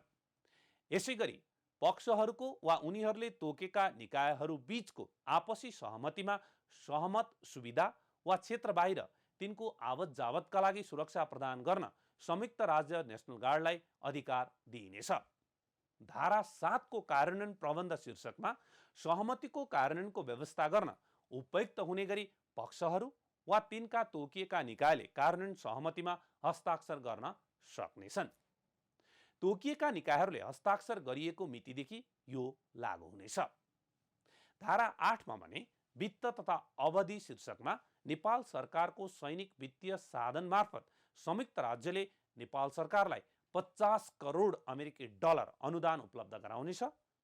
यसैगरी पक्षहरूको वा उनीहरूले तोकेका निकायहरू बीचको आपसी सहमतिमा सहमत सुविधा वा क्षेत्र बाहिर तिनको आवत जावतका लागि सुरक्षा प्रदान गर्न संयुक्त राज्य नेशनल गार्डलाई अधिकार दिइनेछ। धारा 7 को कार्यान्वयन प्रबन्ध शीर्षकमा सहमतिको कार्यान्वयनको व्यवस्था गर्न उपयुक्त हुने गरी पक्षहरू वा तिनका तोकिएका निकायले कार्यान्वयन सहमतिमा हस्ताक्षर गर्न सक्नेछन्। तोकिएका निकायहरूले हस्ताक्षर गरिएको मितिदेखि यो लागू हुनेछ। धारा 8 मा भने वित्त तथा अवधि शीर्षकमा नेपाल सरकारको सैनिक वित्तीय साधन मार्फत संयुक्त राज्यले नेपाल सरकारलाई 50 करोड अमेरिकी डलर अनुदान उपलब्ध गराउनेछ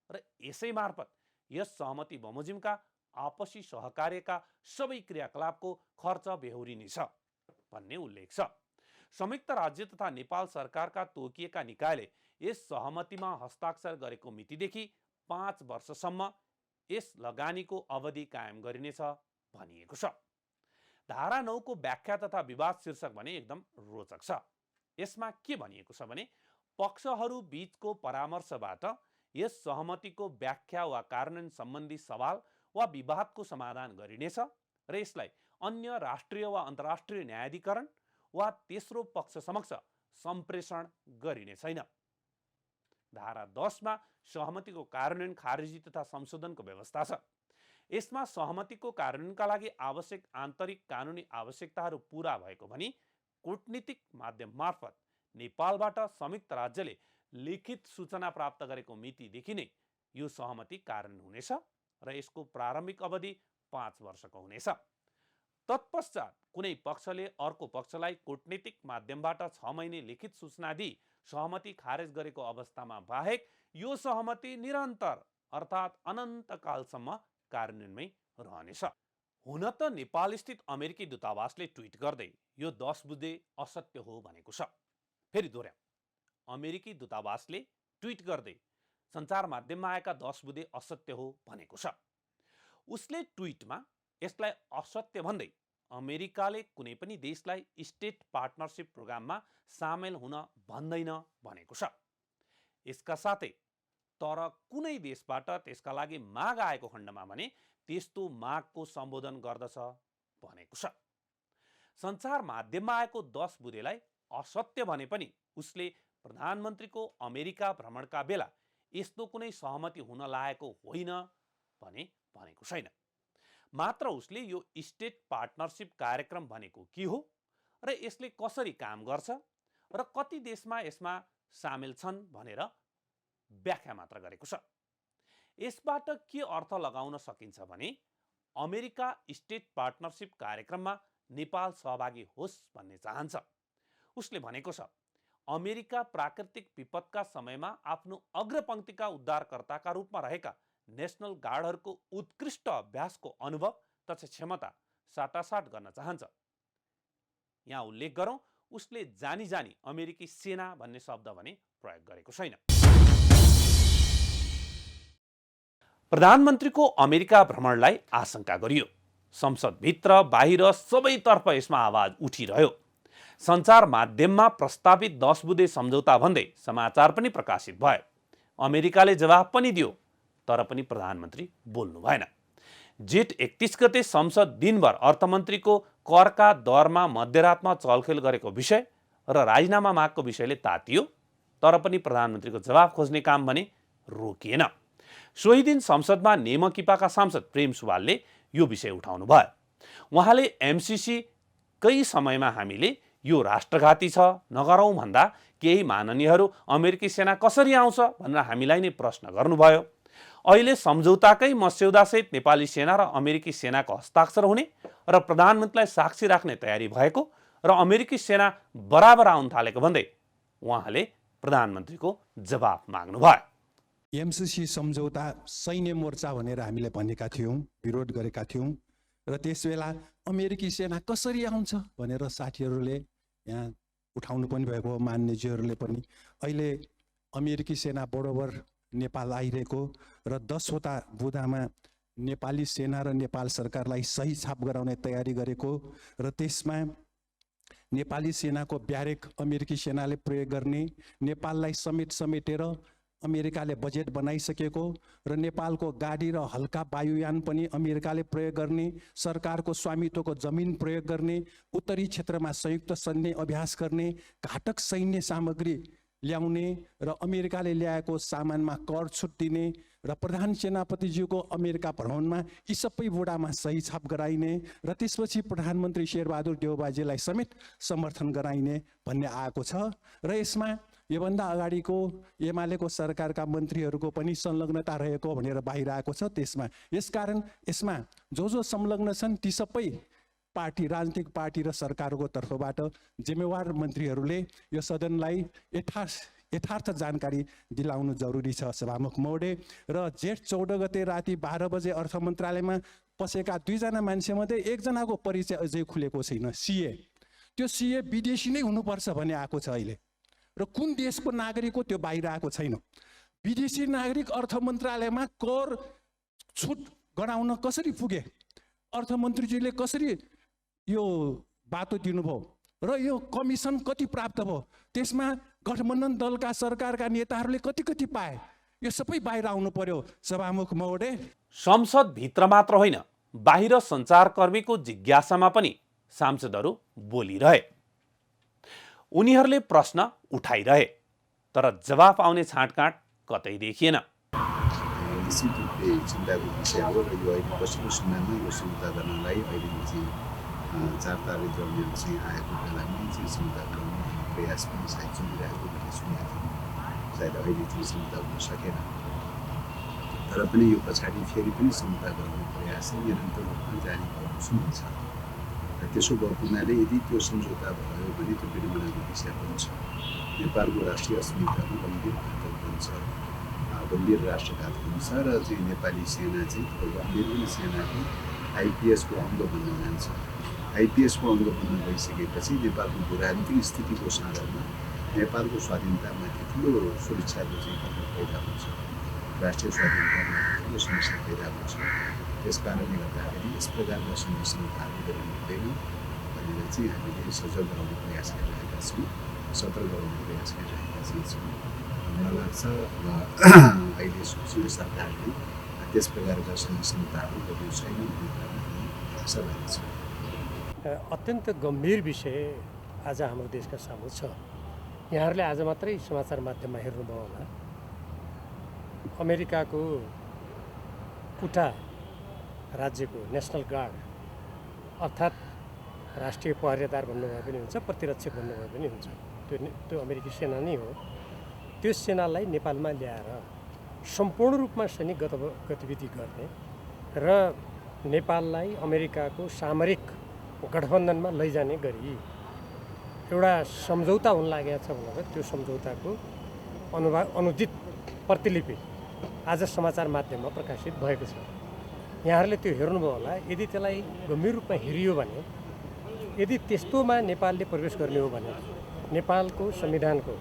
र यसै मार्फत यस सहमति बमोजिमका आपसी सहकार्यका सबै क्रियाकलापको खर्च बेहोरिनेछ भन्ने उल्लेख छ। संयुक्त राज्य तथा नेपाल सरकारका तोकिएका निकायले यस सहमतिमा हस्ताक्षर गरेको मितिदेखि 5 वर्षसम्म यस लगानीको अवधि कायम गरिनेछ भनिएको छ। धारा 9 को व्याख्या तथा विवाद शीर्षक भने एकदम रोचक छ। यसमा के भनिएको छ भने पक्षहरू बीचको परामर्शबाट यस सहमतिको व्याख्या वा कार्यान्वयन सम्बन्धी सवाल वा विवादको समाधान गरिनेछ र यसलाई अन्य राष्ट्रिय वा अन्तर्राष्ट्रिय न्यायाधिकरण वा तेस्रो पक्ष समक्ष सम्प्रेषण गरिने छैन। धारा 10 मा सहमतिको कार्यान्वयन खारेजी तथा संशोधनको व्यवस्था छ। यसमा सहमतिको कार्यान्वयनका लागि आवश्यक आन्तरिक कानुनी आवश्यकताहरू पूरा भएको भनी कूटनीतिक माध्यम मार्फत नेपालबाट संयुक्त राज्यले लिखित सूचना प्राप्त गरेको मितिदेखि नै यो सहमति कार्यान्वयन हुनेछ र यसको प्रारम्भिक अवधि 5 वर्षको हुनेछ। तत्पश्चात कुनै पक्षले अर्को पक्षलाई कूटनीतिक माध्यमबाट 6 महिने लिखित सूचना दिई सहमति खारेज गरेको अवस्थामा बाहेक यो सहमति निरन्तर अर्थात् अनन्तकालसम्म कार्यान्वयनमै रहनेछ। हुन त नेपाल स्थित अमेरिकी दूतावासले ट्विट गर्दै यो 10 बुँदे असत्य हो भनेको छ। फेरि दोहोर्याउँ, अमेरिकी दूतावासले ट्विट गर्दै सञ्चार माध्यममा आएका 10 बुँदे असत्य हो भनेको छ। उसले ट्विटमा यसलाई असत्य भन्दै अमेरिकाले कुनै पनि देशलाई स्टेट पार्टनरशिप प्रोग्राममा सामेल हुन भन्दैन भनेको छ। यसका साथै तर कुनै देशबाट त्यसका लागि माग आएको खण्डमा भने त्यस्तो मागको सम्बोधन गर्दछ भनेको छ। सञ्चार माध्यममा आएको 10 बुँदेलाई असत्य भने पनि उसले प्रधानमन्त्रीको अमेरिका भ्रमणका बेला यस्तो कुनै सहमति हुन लागेको होइन भने भनेको छैन। मात्र उसले यो स्टेट पार्टनरशिप कार्यक्रम भनेको के हो र यसले कसरी काम गर्छ र कति देशमा यसमा सामेल छन् भनेर व्याख्या मात्र गरेको छ। यसबाट के अर्थ लगाउन सकिन्छ भने अमेरिका स्टेट पार्टनरशिप कार्यक्रममा नेपाल सहभागी होस् भन्ने चाहन्छ। उसले भनेको छ अमेरिका प्राकृतिक विपदका समयमा आफ्नो अग्रपंक्तिका उद्धारकर्ताका रूपमा रहेका नेशनल गार्डहरूको उत्कृष्ट अभ्यासको अनुभव तथा क्षमता साटासाट गर्न चाहन्छ। यहाँ उल्लेख गरौँ, उसले जानी जानी अमेरिकी सेना भन्ने शब्द भने प्रयोग गरेको छैन। प्रधानमन्त्रीको अमेरिका भ्रमणलाई आशंका गरियो। संसदभित्र बाहिर सबैतर्फ यसमा आवाज उठिरह्यो। सञ्चार माध्यममा प्रस्तावित 10 बुँदे सम्झौता भन्दै समाचार पनि प्रकाशित भयो। अमेरिकाले जवाफ पनि दियो, तर पनि प्रधानमन्त्री बोल्नु भएन। जेठ 31 गते संसद दिनभर अर्थमन्त्रीको करका दरमा मध्यरातमा चलखेल गरेको विषय र राजीनामा मागको विषयले तातियो, तर पनि प्रधानमन्त्रीको जवाफ खोज्ने काम भने रोकिएन। सोही दिन संसदमा नेमकिपाका सांसद प्रेम सुवालले यो विषय उठाउनु भयो। उहाँले एमसीसी कै समयमा हामीले यो राष्ट्रघाती छ नगरौँ भन्दा केही माननीयहरू अमेरिकी सेना कसरी आउँछ भनेर हामीलाई नै प्रश्न गर्नुभयो। अहिले सम्झौताकै मस्यौदासहित नेपाली सेना र अमेरिकी सेनाको हस्ताक्षर हुने र प्रधानमन्त्रीलाई साक्षी राख्ने तयारी भएको र अमेरिकी सेना बराबर आउन थालेको भन्दै उहाँले प्रधानमन्त्रीको जवाफ माग्नु भयो। एमसीसी सम्झौता सैन्य मोर्चा भनेर हामीले भनेका थियौँ, विरोध गरेका थियौँ र त्यसबेला अमेरिकी सेना कसरी आउँछ भनेर साथीहरूले यहाँ उठाउनु पनि भएको हो, मान्यजीहरूले पनि। अहिले अमेरिकी सेना बरोबर नेपाल आइरहेको र 10वटा बुँदामा नेपाली सेना र नेपाल सरकारलाई सही छाप गराउने तयारी गरेको र त्यसमा नेपाली सेनाको ब्यारेक अमेरिकी सेनाले प्रयोग गर्ने, नेपाललाई समेटेर अमेरिकाले बजेट बनाइसकेको र नेपालको गाडी र हल्का वायुयान पनि अमेरिकाले प्रयोग गर्ने, सरकारको स्वामित्वको जमिन प्रयोग गर्ने, उत्तरी क्षेत्रमा संयुक्त सैन्य अभ्यास गर्ने, घातक सैन्य सामग्री ल्याउने र अमेरिकाले ल्याएको सामानमा कर छुट दिने र प्रधान सेनापतिज्यूको अमेरिका भ्रमणमा यी सबै बोर्डामा सही छाप गराइने र त्यसपछि प्रधानमन्त्री शेरबहादुर देउबाजीलाई समेत समर्थन गराइने भन्ने आएको छ। र यसमा योभन्दा अगाडिको एमालेको सरकारका मन्त्रीहरूको पनि संलग्नता रहेको भनेर बाहिर आएको छ। यसकारण यसमा जो संलग्न छन् ती सबै पार्टी, राजनीतिक पार्टी र सरकारको तर्फबाट जिम्मेवार मन्त्रीहरूले यो सदनलाई यथार्थ जानकारी दिलाउनु जरुरी छ सभामुख महोदय। र जेठ 14 गते राति 12 बजे अर्थ मन्त्रालयमा पसेका 2 जना मान्छेमध्ये एकजनाको परिचय अझै खुलेको छैन। सीए, त्यो सीए विदेशी नै हुनुपर्छ भन्ने आएको छ अहिले, र कुन देशको नागरिक हो त्यो बाहिर आएको छैन। विदेशी नागरिक अर्थ मन्त्रालयमा कर छुट गराउन कसरी पुगे, अर्थमन्त्रीजीले कसरी यो बाटो दिनुभयो र यो कमिसन कति प्राप्त भयो, त्यसमा गठबन्धन दलका सरकारका नेताहरूले कति पाए, यो सबै बाहिर आउनु पर्यो सभामुख महोदय। संसद भित्र मात्र होइन, बाहिर सञ्चारकर्मीको जिज्ञासामा पनि सांसदहरू बोलिरहे। उनीहरूले प्रश्न उठाइरहे, तर जवाफ आउने छाँटकाँट कतै देखिएन। निश्चित रूपले चिन्ताको विषय हो र यो अहिले पछिल्लो समयमा यो समुदाय गर्नलाई अहिले चाहिँ 4 तारे द्रव्यहरू चाहिँ आएको बेलामा चाहिँ समुदाय गर्ने प्रयास पनि सायद चलिरहेको मैले सुनेको थिएँ। सायद अहिले चाहिँ समुदाय हुन सकेन, तर पनि यो पछाडि फेरि पनि समुदाय गर्ने प्रयास निरन्तर रूपमा जारी भएको सुनिन्छ। र त्यसो भएको हुनाले यदि त्यो सम्झौता भयो भने त्यो विडम्बनाको विषय पनि छ। नेपालको राष्ट्रिय अस्मितामा गम्भीर घातक हुन्छ, गम्भीर राष्ट्रघात हुन्छ र चाहिँ नेपाली सेना चाहिँ अमेरिकन सेनाको आइपिएसको अङ्ग बन्न जान्छ। आइपिएसको अङ्ग बन्न गइसकेपछि नेपालको भूराजनीतिक स्थितिको सन्दर्भमा नेपालको स्वाधीनतामाथि ठुलो सुरक्षाको चाहिँ खतरा पैदा हुन्छ, राष्ट्रिय स्वाधीनतामा ठुलो समस्या पैदा हुन्छ। त्यस कारणले गर्दाखेरि यस प्रकारका सम्झौताहरू गर्नु हुँदैन भनेर चाहिँ हामीले सजग गराउने प्रयास गरिरहेका छौँ, सतर्क गराउने प्रयास गरिरहेका छौँ। मलाई लाग्छ अब अहिले सुशील सरकारले त्यस प्रकारका सम्झौताहरू गर्नु छैन भन्ने कुरा आशावादी छ। अत्यन्त गम्भीर विषय आज हाम्रो देशका सामु छ। यहाँहरूले आज मात्रै समाचार माध्यममा हेर्नुभयो होला, अमेरिकाको उटा राज्यको नेसनल गार्ड अर्थात् राष्ट्रिय पहरेदार भन्नुभए पनि हुन्छ, प्रतिरक्षक भन्नुभए पनि हुन्छ, त्यो अमेरिकी सेना नै हो। त्यो सेनालाई नेपालमा ल्याएर सम्पूर्ण रूपमा सैनिक गतिविधि गर्ने र नेपाललाई अमेरिकाको सामरिक गठबन्धनमा लैजाने गरी एउटा सम्झौता हुन लागेको छ भनेर त्यो सम्झौताको अनुदित प्रतिलिपि आज समाचार माध्यममा प्रकाशित भएको छ। यहाँहरूले त्यो हेर्नुभयो होला। यदि त्यसलाई गम्भीर रूपमा हेरियो भने, यदि त्यस्तोमा नेपालले प्रवेश गर्ने हो भने नेपालको संविधानको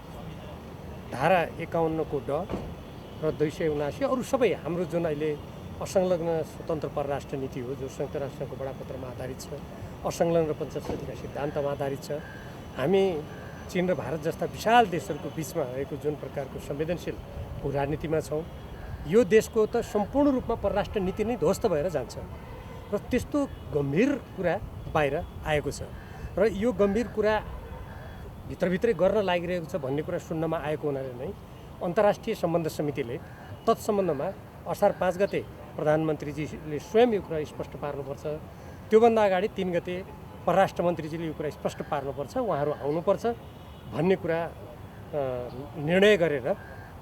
धारा 51 को ड र 279 अरू सबै हाम्रो जुन अहिले असंलग्न स्वतन्त्र परराष्ट्र नीति हो, जो संयुक्त राष्ट्रको बडापत्रमा आधारित छ, असंलग्न र पञ्चशतीका सिद्धान्तमा आधारित छ। हामी चीन र भारत जस्ता विशाल देशहरूको बिचमा रहेको जुन प्रकारको संवेदनशील राजनीतिमा छौँ, यो देशको त सम्पूर्ण रूपमा परराष्ट्र नीति नै ध्वस्त भएर जान्छ र त्यस्तो गम्भीर कुरा बाहिर आएको छ। र यो गम्भीर कुरा भित्रभित्रै गर्न लागिरहेको छ भन्ने कुरा सुन्नमा आएको हुनाले नै अन्तर्राष्ट्रिय सम्बन्ध समितिले तत्सम्बन्धमा असार 5 गते प्रधानमन्त्रीजीले स्वयं यो कुरा स्पष्ट पार्नुपर्छ। त्योभन्दा अगाडि 3 गते परराष्ट्र मन्त्रीजीले यो कुरा स्पष्ट पार्नुपर्छ, उहाँहरू आउनुपर्छ भन्ने कुरा निर्णय गरेर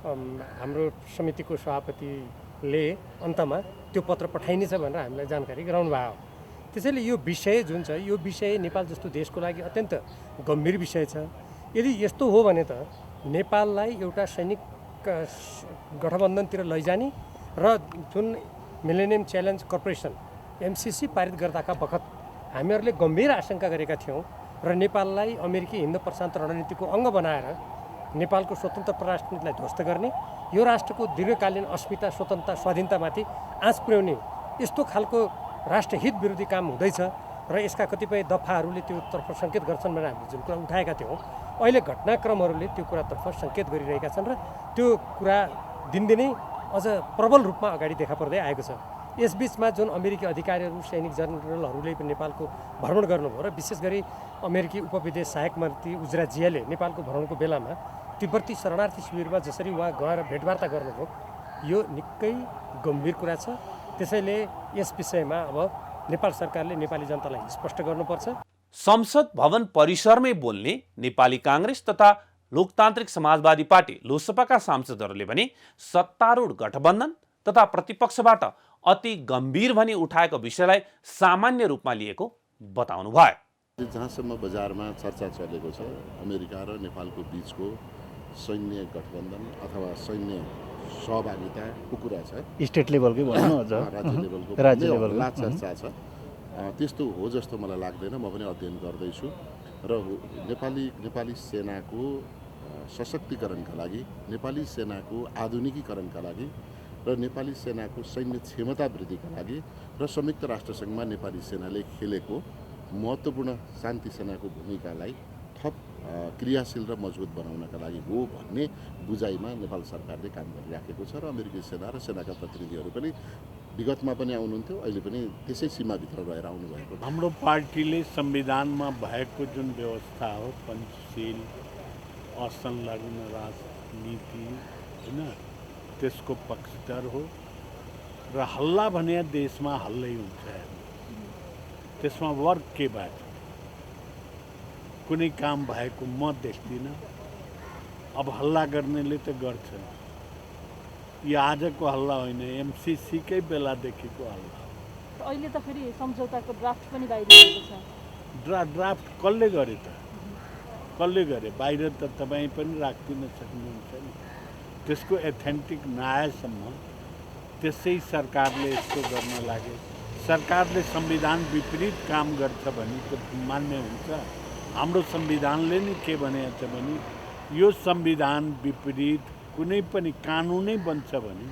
हाम्रो समितिको सभापतिले अन्तमा त्यो पत्र पठाइनेछ भनेर हामीलाई जानकारी गराउनु भयो। त्यसैले यो विषय जुन छ, यो विषय नेपाल जस्तो देशको लागि अत्यन्त गम्भीर विषय छ। यदि यस्तो हो भने त नेपाललाई एउटा सैनिक गठबन्धनतिर लैजाने र जुन मिलेनियम च्यालेन्ज कर्पोरेसन MCC पारित गर्दाका बखत हामीहरूले गम्भीर आशंका गरेका थियौँ र नेपाललाई अमेरिकी हिन्द प्रशान्त रणनीतिको अङ्ग बनाएर नेपालको स्वतन्त्र परराष्ट्र नीतिलाई ध्वस्त गर्ने, यो राष्ट्रको दीर्घकालीन अस्मिता, स्वतन्त्रता, स्वाधीनतामाथि आँच पुर्याउने यस्तो खालको राष्ट्रहित विरोधी काम हुँदैछ र यसका कतिपय दफाहरूले त्योतर्फ सङ्केत गर्छन् भनेर हामीले जुन कुरा उठाएका थियौँ, अहिले घटनाक्रमहरूले त्यो कुरातर्फ सङ्केत गरिरहेका छन् र त्यो कुरा दिनदिनै अझ प्रबल रूपमा अगाडि देखा पर्दै आएको छ। यसबिचमा जुन अमेरिकी अधिकारीहरू सैनिक जनरलहरूले पनि नेपालको भ्रमण गर्नुभयो र विशेष गरी अमेरिकी उपविदेश सहायक मन्त्री उजरा जियाले नेपालको भ्रमणको बेलामा तिब्बती शरणार्थी शिविरमा जसरी उहाँ गएर भेटवार्ता गर्नुभयो यो निकै गम्भीर कुरा छ। त्यसैले यस विषयमा अब नेपाल सरकारले नेपाली जनतालाई स्पष्ट गर्नुपर्छ। संसद भवन परिसरमै बोल्ने नेपाली काङ्ग्रेस तथा लोकतान्त्रिक समाजवादी पार्टी लोसपाका सांसदहरूले पनि सत्तारूढ गठबन्धन तथा प्रतिपक्षबाट अति गम्भीर भनी उठाएको विषयलाई सामान्य रूपमा लिएको बताउनु भयो। जहाँसम्म बजारमा चर्चा चलेको छ अमेरिका र नेपालको बिचको सैन्य गठबन्धन अथवा सैन्य सहभागिताको कुरा छ, स्टेट लेभलकै भनौँ अझ राज्य लेभलको चर्चा छ। त्यस्तो हो जस्तो मलाई लाग्दैन। म पनि अध्ययन गर्दैछु र नेपाली सेनाको सशक्तिकरणका लागि, नेपाली सेनाको आधुनिकीकरणका लागि र नेपाली सेनाको सैन्य क्षमता वृद्धिका लागि र संयुक्त राष्ट्रसङ्घमा नेपाली सेनाले खेलेको महत्त्वपूर्ण शान्ति सेनाको भूमिकालाई थप क्रियाशील र मजबुत बनाउनका लागि हो भन्ने बुझाइमा नेपाल सरकारले काम गरिराखेको छ र अमेरिकी सेना र सेनाका प्रतिनिधिहरू पनि विगतमा पनि आउनुहुन्थ्यो, अहिले पनि त्यसै सीमाभित्र रहेर आउनुभएको। हाम्रो पार्टीले संविधानमा भएको जुन व्यवस्था हो पञ्चशील असंलग्न राजनीति होइन त्यसको पक्षधर हो र हल्ला भने देशमा हल्लै हुन्छ। त्यसमा वर्ग के बात कुनै काम भएको म देख्दिनँ। अब हल्ला गर्नेले त गर्छ। यो आजको हल्ला होइन, एमसिसीकै बेलादेखिको हल्ला हो। अहिले त फेरि सम्झौताको ड्राफ्ट पनि बाहिर आएको छ। ड्राफ्ट कसले गरे त? कसले गरे? बाहिर त तपाईँ पनि राख्दिन सक्नुहुन्छ नि। त्यसको एथेन्टिक नआएसम्म त्यसै सरकारले यस्तो गर्न लागे। सरकारले संविधान विपरीत काम गर्छ भने त मान्य हुन्छ। हाम्रो संविधानले नि के भनेको छ भने यो संविधान विपरीत कुनै पनि कानुनै बन्छ भने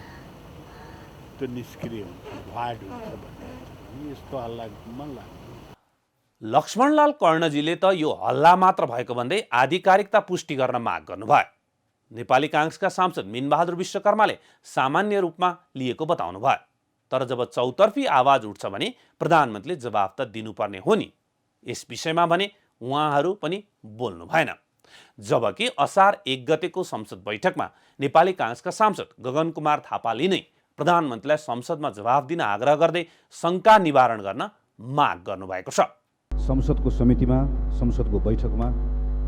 त्यो निष्क्रिय हुन्छ, भ्वाइड हुन्छ भने यस्तो हल्ला मन लाग्छ। लक्ष्मणलाल कर्णजीले त यो हल्ला मात्र भएको भन्दै आधिकारिकता पुष्टि गर्न माग गर्नुभयो। नेपाली काङ्ग्रेसका सांसद मिनबहादुर विश्वकर्माले सामान्य रूपमा लिएको बताउनु भयो। तर जब चौतर्फी आवाज उठ्छ भने प्रधानमन्त्रीले जवाफ त दिनुपर्ने हो नि। यस विषयमा भने उहाँहरू पनि बोल्नु भएन। जबकि असार 1 गतेको संसद बैठकमा नेपाली काङ्ग्रेसका सांसद गगन कुमार थापाले नै प्रधानमन्त्रीलाई संसदमा जवाफ दिन आग्रह गर्दै शङ्का निवारण गर्न माग गर्नुभएको छ। संसदको समितिमा, संसदको बैठकमा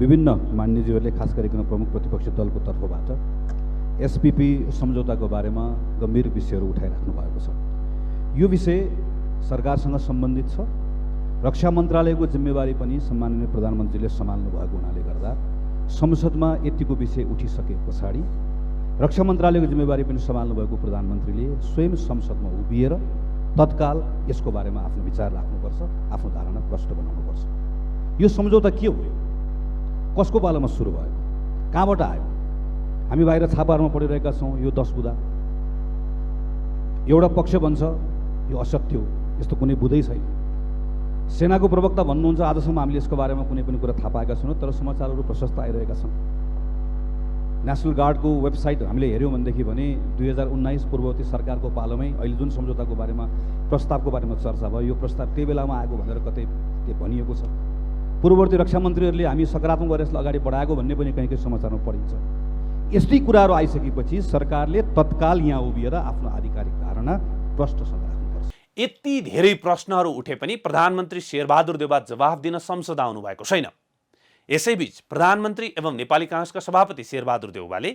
विभिन्न मान्यज्यूहरूले खास गरिकन प्रमुख प्रतिपक्षी दलको तर्फबाट एसपीपी सम्झौताको बारेमा गम्भीर विषयहरू उठाइराख्नु भएको छ। यो विषय सरकारसँग सम्बन्धित छ। रक्षा मन्त्रालयको जिम्मेवारी पनि सम्माननीय प्रधानमन्त्रीले सम्हाल्नु भएको हुनाले गर्दा संसदमा यतिको विषय उठिसके पछाडि रक्षा मन्त्रालयको जिम्मेवारी पनि सम्हाल्नु भएको प्रधानमन्त्रीले स्वयं संसदमा उभिएर तत्काल यसको बारेमा आफ्नो विचार राख्नुपर्छ, आफ्नो धारणा प्रष्ट बनाउनुपर्छ। यो सम्झौता के हो? कसको पालामा सुरु भयो? कहाँबाट आयो? हामी बाहिर छापाहरूमा पढिरहेका छौँ यो 10 बुँदा। एउटा पक्ष भन्छ यो असत्य हो, यस्तो कुनै बुँदै छैन। सेनाको प्रवक्ता भन्नुहुन्छ आजसम्म हामीले यसको बारेमा कुनै पनि कुरा थाहा पाएका छैनौँ, तर समाचारहरू प्रशस्त आइरहेका छन्। नेसनल गार्डको वेबसाइट हामीले हेऱ्यौँ भनेदेखि भने 2019 पूर्ववर्ती सरकारको पालोमै अहिले जुन सम्झौताको बारेमा प्रस्तावको बारेमा चर्चा भयो यो प्रस्ताव त्यही बेलामा आएको भनेर कतै के भनिएको छ। पूर्ववर्ती रक्षा मन्त्रीहरूले हामी सकारात्मक गरेर यसलाई अगाडि बढाएको भन्ने पनि कहीँ कहीँ समाचारमा पढिन्छ। यस्तै कुराहरू आइसकेपछि सरकारले तत्काल यहाँ उभिएर आफ्नो आधिकारिक धारणा प्रष्टसँग राख्नुपर्छ। यति धेरै प्रश्नहरू उठे पनि प्रधानमन्त्री शेरबहादुर देउबा जवाफ दिन संसद आउनु भएको छैन। यसैबीच प्रधानमन्त्री एवं नेपाली काङ्ग्रेसका सभापति शेरबहादुर देउबाले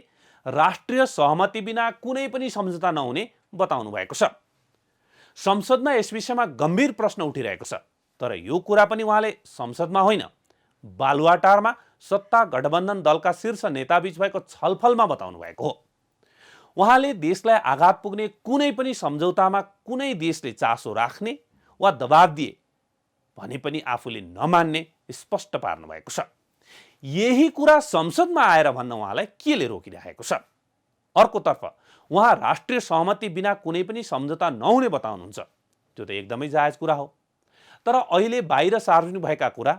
राष्ट्रिय सहमति बिना कुनै पनि सम्झौता नहुने बताउनु भएको छ। संसदमा यस विषयमा गम्भीर प्रश्न उठिरहेको छ। तर यो कुरा पनि उहाँले संसदमा होइन बालुवाटारमा सत्ता गठबन्धन दलका शीर्ष नेताबीच भएको छलफलमा बताउनु भएको हो। उहाँले देशलाई आघात पुग्ने कुनै पनि सम्झौतामा कुनै देशले चासो राख्ने वा दबाब दिए भने पनि आफूले नमान्ने स्पष्ट पार्नु भएको छ। यही कुरा संसदमा आएर भन्न उहाँलाई केले रोकिरहेको छ? अर्कोतर्फ उहाँ राष्ट्रिय सहमति बिना कुनै पनि सम्झौता नहुने बताउनुहुन्छ। त्यो त एकदमै जायज कुरा हो। तर अहिले बाहिर सार्वजनिक भएका कुरा,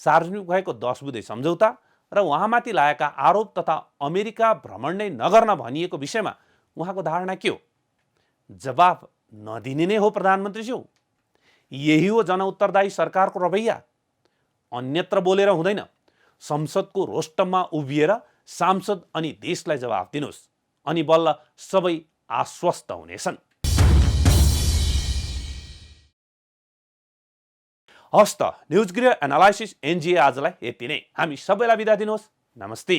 सार्वजनिक भएको 10 बुँदे सम्झौता र उहाँमाथि लागेका आरोप तथा अमेरिका भ्रमण नै नगर्न भनिएको विषयमा उहाँको धारणा के हो? जवाफ नदिने नै हो प्रधानमन्त्रीज्यू? यही हो जनउत्तरदायी सरकारको रवैया? अन्यत्र बोलेर हुँदैन, संसदको रोस्टममा उभिएर सांसद अनि देशलाई जवाफ दिनुहोस्, अनि बल्ल सबै आश्वस्त हुनेछन्। हस्त न्युज गृह एनालाइसिस एनजिए आजलाई यति नै। हामी सबैलाई बिदा दिनुहोस्। नमस्ते।